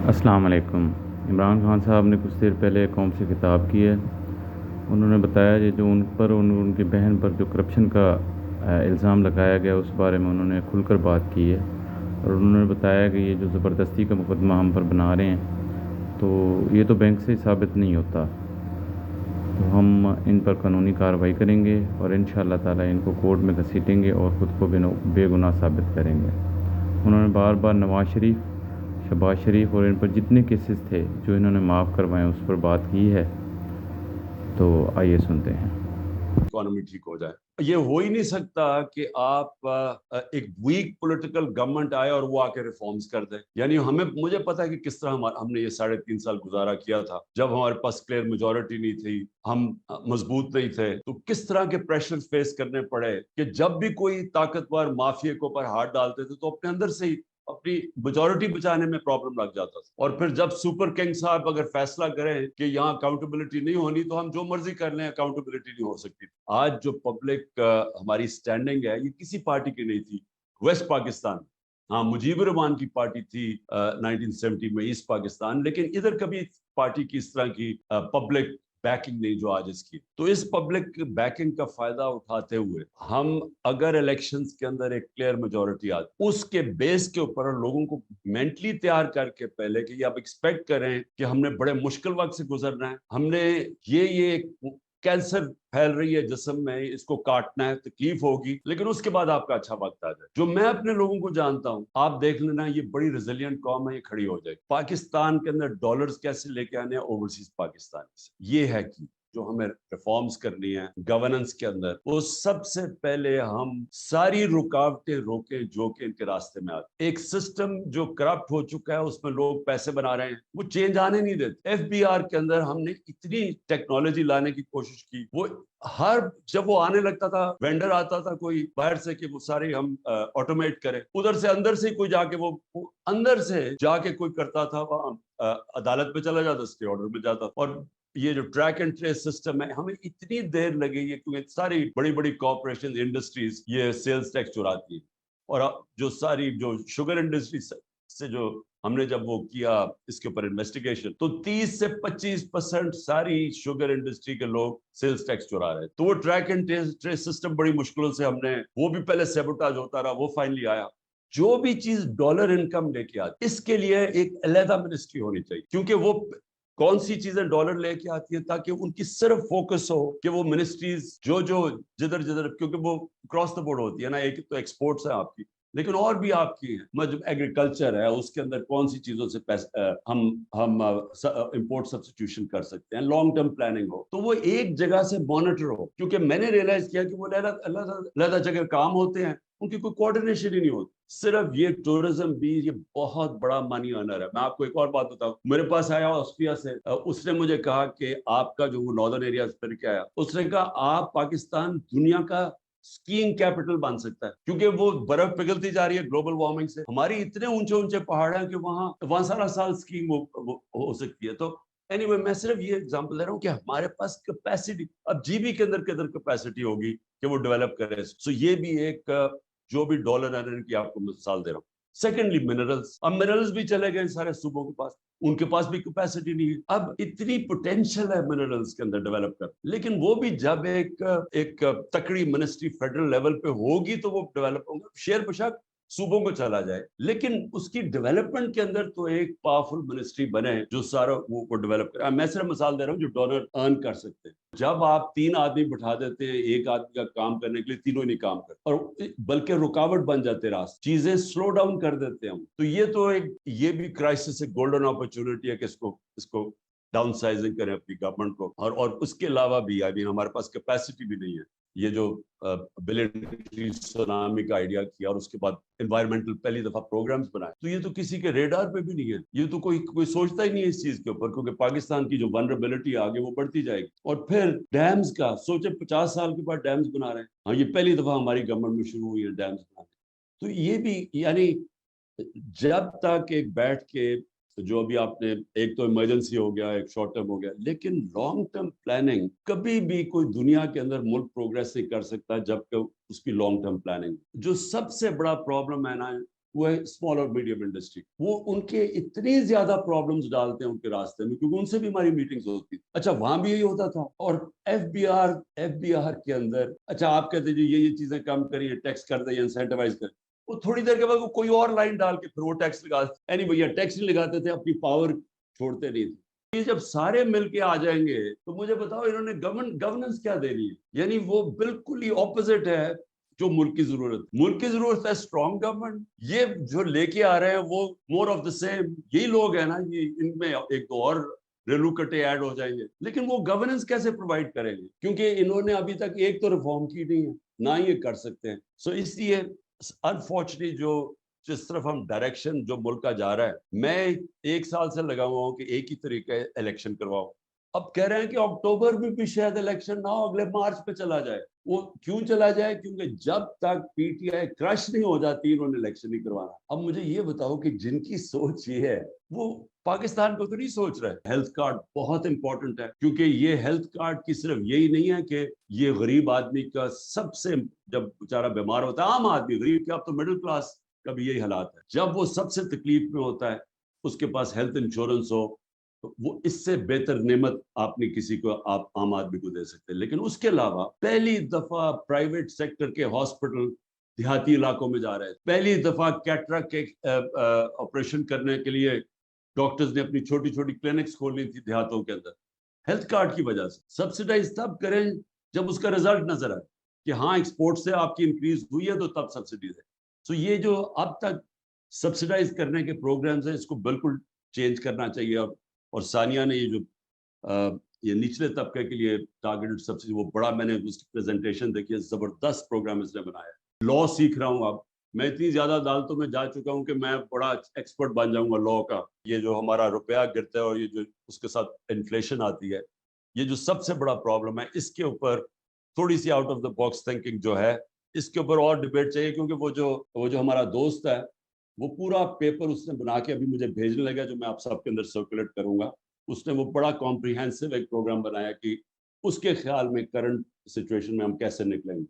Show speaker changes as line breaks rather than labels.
السلام علیکم۔ عمران خان صاحب نے کچھ دیر پہلے قوم سے خطاب کی ہے۔ انہوں نے بتایا کہ جو ان کی بہن پر جو کرپشن کا الزام لگایا گیا اس بارے میں انہوں نے کھل کر بات کی ہے، اور انہوں نے بتایا کہ یہ جو زبردستی کا مقدمہ ہم پر بنا رہے ہیں تو یہ تو بینک سے ثابت نہیں ہوتا، تو ہم ان پر قانونی کارروائی کریں گے اور انشاءاللہ تعالی ان کو کورٹ میں گھسیٹیں گے اور خود کو بے گناہ ثابت کریں گے۔ انہوں نے بار بار نواز شریف، شہباز شریف اور ان پر جتنے کیسز تھے جو انہوں نے معاف کروائے اس پر بات کی ہے، تو آئیے سنتے ہیں۔
اکانومی ٹھیک ہو جائے۔ یہ ہو ہی نہیں سکتا کہ آپ ایک ویک پولیٹیکل گورنمنٹ آئے اور وہ آ کے ریفارمز کر دے۔ یعنی مجھے پتا ہے کہ کس طرح ہم نے یہ 3.5 سال گزارا کیا تھا، جب ہمارے پاس کلیئر میجورٹی نہیں تھی، ہم مضبوط نہیں تھے، تو کس طرح کے پریشر فیس کرنے پڑے کہ جب بھی کوئی طاقتور مافیا کے اوپر ہاتھ ڈالتے تھے تو اپنے اندر سے ہی اپنی میجورٹی بچانے میں پرابلم لگ جاتا تھا۔ اور پھر جب سپر کنگ صاحب اگر فیصلہ کریں کہ یہاں اکاؤنٹیبلٹی نہیں ہونی تو ہم جو مرضی کر لیں، اکاؤنٹیبلٹی نہیں ہو سکتی۔ آج جو پبلک ہماری سٹینڈنگ ہے یہ کسی پارٹی کی نہیں تھی۔ ویسٹ پاکستان، ہاں مجیب الرحمان کی پارٹی تھی 1970 میں ایسٹ پاکستان، لیکن ادھر کبھی پارٹی کی اس طرح کی پبلک بیکنگ نہیں جو آج اس کی۔ تو اس پبلک بیکنگ کا فائدہ اٹھاتے ہوئے ہم اگر الیکشنز کے اندر ایک کلیئر میجورٹی آتی، اس کے بیس کے اوپر لوگوں کو مینٹلی تیار کر کے پہلے کہ آپ ایکسپیکٹ کریں کہ ہم نے بڑے مشکل وقت سے گزرنا ہے، ہم نے یہ کینسر پھیل رہی ہے جسم میں، اس کو کاٹنا ہے، تکلیف ہوگی، لیکن اس کے بعد آپ کا اچھا وقت آ جائے۔ جو میں اپنے لوگوں کو جانتا ہوں، آپ دیکھ لینا یہ بڑی ریزیلینٹ قوم ہے، یہ کھڑی ہو جائے گی۔ پاکستان کے اندر ڈالرز کیسے لے کے آنے ہیں اوورسیز پاکستان سے، یہ ہے کہ جو ہمیں ریفارمز کرنی ہے گورننس کے اندر، وہ سب سے پہلے ہم ساری رکاوٹیں روکیں جو کہ ان کے راستے میں آتی۔ ایک سسٹم جو کرپٹ ہو چکا ہے، اس میں لوگ پیسے بنا رہے ہیں، وہ چینج آنے نہیں دیتے۔ ایف بی آر کے اندر ہم نے اتنی ٹیکنالوجی لانے کی کوشش کی، وہ جب وہ آنے لگتا تھا، وینڈر آتا تھا کوئی باہر سے کہ وہ سارے ہم آٹومیٹ کریں، ادھر سے اندر سے کوئی جا کے وہ اندر سے جا کے کوئی کرتا تھا، وہاں عدالت میں چلا جاتا، اسٹے آرڈر میں جاتا۔ اور یہ جو ٹریک اینڈ ٹریس سسٹم ہے، ہمیں اتنی دیر لگی ہے کیونکہ ساری بڑی بڑی کارپوریشن انڈسٹریز یہ سیلز ٹیکس چراتی ہیں، اور جو ساری جو شوگر انڈسٹری سے جو ہم نے جب وہ کیا اس کے اوپر انویسٹیگیشن، تو 30 سے 25% ساری شوگر انڈسٹری کے لوگ سیلز ٹیکس چرا رہے ہیں۔ تو وہ ٹریک اینڈ ٹریس سسٹم بڑی مشکلوں سے ہم نے، وہ بھی پہلے سیبوٹاج ہوتا رہا، وہ فائنلی آیا۔ جو بھی چیز ڈالر انکم لے کے آتی، اس کے لیے ایک علیحدہ منسٹری ہونی چاہیے، کیونکہ وہ کون سی چیزیں ڈالر لے کے آتی ہیں، تاکہ ان کی صرف فوکس ہو کہ وہ منسٹریز جو جدھر کیونکہ وہ کراس دا بورڈ ہوتی ہے نا، ایک تو ایکسپورٹس ہے آپ کی، لیکن اور بھی آپ کی ہیں، ایگریکلچر ہے، اس کے اندر کون سی چیزوں سے ہم امپورٹ سبسٹیوشن کر سکتے ہیں، لانگ ٹرم پلاننگ ہو، تو وہ ایک جگہ سے مانیٹر ہو۔ کیونکہ میں نے ریئلائز کیا کہ وہ علیحدہ جگہ کام ہوتے ہیں، ان کی کوئی کوارڈینیشن ہی نہیں ہوتی۔ صرف یہ ٹورزم بھی یہ بہت بڑا منی ارنر ہے۔ میں آپ کو ایک اور بات بتاؤں، میرے پاس آیا آسٹریا سے، اس نے مجھے کہا کہ آپ کا جو وہ ناردرن ایریاز پھر کے آیا، اس نے کہا آپ پاکستان دنیا کا اسکیئنگ کیپٹل بن سکتا ہے، کیونکہ وہ برف پگھلتی جا رہی ہے گلوبل وارمنگ سے، ہماری اتنے اونچے اونچے پہاڑ ہیں کہ وہاں سارا سال اسکیئنگ ہو سکتی ہے۔ تو اینی وے، میں صرف یہ ایگزامپل دے رہا ہوں کہ ہمارے پاس کیپیسٹی، اب جی بی کے اندر کیپیسٹی ہوگی کہ وہ ڈیولپ کرے۔ سو یہ بھی ایک جو بھی ڈالر ارنر کی آپ کو مثال دے رہا ہوں۔ سیکنڈلی منرلز، اب منرلز بھی چلے گئے سارے صوبوں کے پاس، ان کے پاس بھی کیپیسٹی نہیں ہے۔ اب اتنی پوٹینشیل ہے منرلز کے اندر ڈیولپ کر، لیکن وہ بھی جب ایک تکڑی منسٹری فیڈرل لیول پہ ہوگی تو وہ ڈیولپ ہوگا، شیئر بشک صوبوں کو چلا جائے، لیکن اس کی ڈیولپمنٹ کے اندر تو ایک پاورفل منسٹری بنے جو سارا وہ ڈیولپ کرے۔ میں صرف مثال دے رہا ہوں جو ڈالر ارن کر سکتے ہیں۔ جب آپ 3 آدمی بٹھا دیتے ہیں ایک آدمی کا کام کرنے کے لیے، تینوں ہی نہیں کام کرتے، اور بلکہ رکاوٹ بن جاتے، راست چیزیں سلو ڈاؤن کر دیتے ہیں، تو یہ بھی کرائسس ہے، گولڈن اپرچونٹی ہے کہ اس کو ڈاؤن سائزنگ کریں اپنی گورنمنٹ کو، اور اس کے علاوہ بھی ہمارے پاس کیپیسٹی بھی نہیں ہے۔ یہ جو بلین سونامی کا آئیڈیا کیا اور اس کے بعد انوائرمنٹل پہلی دفعہ پروگرامز بنائے، تو یہ تو کسی کے ریڈار پہ بھی نہیں ہے، یہ تو کوئی سوچتا ہی نہیں ہے اس چیز کے اوپر، کیونکہ پاکستان کی جو ونربلٹی آگے وہ بڑھتی جائے گی۔ اور پھر ڈیمز کا سوچے، 50 سال کے بعد ڈیمز بنا رہے ہیں، ہاں یہ پہلی دفعہ ہماری گورنمنٹ میں شروع ہوئی ہے ڈیمز بنانے۔ تو یہ بھی یعنی جب تک ایک بیٹھ کے جو بھی آپ نے، ایک تو ایمرجنسی ہو گیا، ایک شارٹ ٹرم ہو گیا، لیکن لانگ ٹرم پلاننگ کبھی بھی کوئی دنیا کے اندر ملک پروگریس نہیں کر سکتا جب کہ اس کی لانگ ٹرم پلاننگ۔ جو سب سے بڑا پرابلم ہے نا وہ ہے اسمال اور میڈیم انڈسٹری. وہ ان کے اتنی زیادہ پرابلمس ڈالتے ہیں ان کے راستے میں, کیونکہ ان سے بھی ہماری میٹنگز ہوتی تھی. اچھا وہاں بھی یہی ہوتا تھا. اور ایف بی آر کے اندر اچھا آپ کہتے ہیں یہ چیزیں کم کریے, ٹیکس کر دیں, انسینٹیوائز کریں, وہ تھوڑی دیر کے بعد وہ کوئی اور لائن ڈال کے پھر وہ ٹیکس لگا, یعنی بھیا ٹیکس نہیں لگاتے تھے, اپنی پاور چھوڑتے نہیں تھے. یہ جب سارے مل کے آ جائیں گے تو مجھے بتاؤ انہوں نے گورننس کیا دینی ہے. یعنی وہ بالکل ہی اپوزٹ ہے جو ملک کی ضرورت. ملک کی ضرورت ہے اسٹرانگ گورنمنٹ. یہ جو لے کے آ رہے ہیں وہ مور آف دا سیم. یہی لوگ ہیں نا, یہ ان میں ایک دو اور ریلو کٹے ایڈ ہو جائیں گے, لیکن وہ گورننس کیسے پرووائڈ کریں گے, کیونکہ انہوں نے ابھی تک ایک تو ریفارم کی نہیں ہے, نہ ہی یہ کر سکتے ہیں. سو اس لیے انفارچونیٹلی جو جس طرف ہم ڈائریکشن جو ملک کا جا رہا ہے, میں 1 سال سے لگا ہوا ہوں کہ ایک ہی طریقے الیکشن کرواؤ. اب کہہ رہے ہیں کہ اکتوبر میں بھی شاید الیکشن نہ ہو, اگلے مارچ پہ چلا جائے. وہ کیوں چلا جائے, کیونکہ جب تک پی ٹی آئی کرش نہیں ہو جاتی انہوں نے الیکشن نہیں کروانا. اب مجھے یہ بتاؤ کہ جن کی سوچ یہ ہے وہ پاکستان کو تو نہیں سوچ رہے. ہیلتھ کارڈ بہت امپورٹنٹ ہے, کیونکہ یہ ہیلتھ کارڈ کی صرف یہی نہیں ہے کہ یہ غریب آدمی کا سب سے, جب بیچارہ بیمار ہوتا ہے, عام آدمی, غریب کیا, اب تو مڈل کلاس کا بھی یہی حالات ہے, جب وہ سب سے تکلیف میں ہوتا ہے اس کے پاس ہیلتھ انشورنس ہو, تو وہ اس سے بہتر نعمت آپ نے کسی کو, آپ عام آدمی کو دے سکتے ہیں. لیکن اس کے علاوہ پہلی دفعہ پرائیویٹ سیکٹر کے ہاسپٹل دیہاتی علاقوں میں جا رہے ہیں. پہلی دفعہ کیٹریکٹ کے آپریشن کرنے کے لیے ڈاکٹرز نے اپنی چھوٹی چھوٹی کلینکس کھولی تھی دیہاتوں کے اندر, ہیلتھ کارڈ کی وجہ سے. سبسڈائز تب کریں جب اس کا رزلٹ نظر آئے کہ ہاں ایکسپورٹ سے آپ کی انکریز ہوئی ہے, تو تب سبسڈیز ہے. سو یہ جو اب تک سبسڈائز کرنے کے پروگرامز ہیں, اس کو بالکل چینج کرنا چاہیے. اور ثانیہ نے یہ جو یہ نچلے طبقے کے لیے ٹارگیٹڈ سبسڈی, وہ بڑا, میں نے اس کی پریزنٹیشن دیکھی ہے, زبردست پروگرام اس نے بنایا. لا سیکھ رہا ہوں اب میں, اتنی زیادہ عدالتوں میں جا چکا ہوں کہ میں بڑا ایکسپرٹ بن جاؤں گا لا کا. یہ جو ہمارا روپیہ گرتا ہے اور یہ جو اس کے ساتھ انفلیشن آتی ہے, یہ جو سب سے بڑا پرابلم ہے, اس کے اوپر تھوڑی سی out of the box thinking جو ہے, اس کے اوپر اور ڈیبیٹ چاہیے. کیونکہ وہ جو ہمارا دوست ہے, وہ پورا پیپر اس نے بنا کے ابھی مجھے بھیجنے لگا, جو میں آپ سب کے اندر سرکولیٹ کروں گا. اس نے وہ بڑا کمپریہنسو ایک پروگرام بنایا کہ اس کے خیال میں کرنٹ سچویشن میں ہم کیسے نکلیں گے.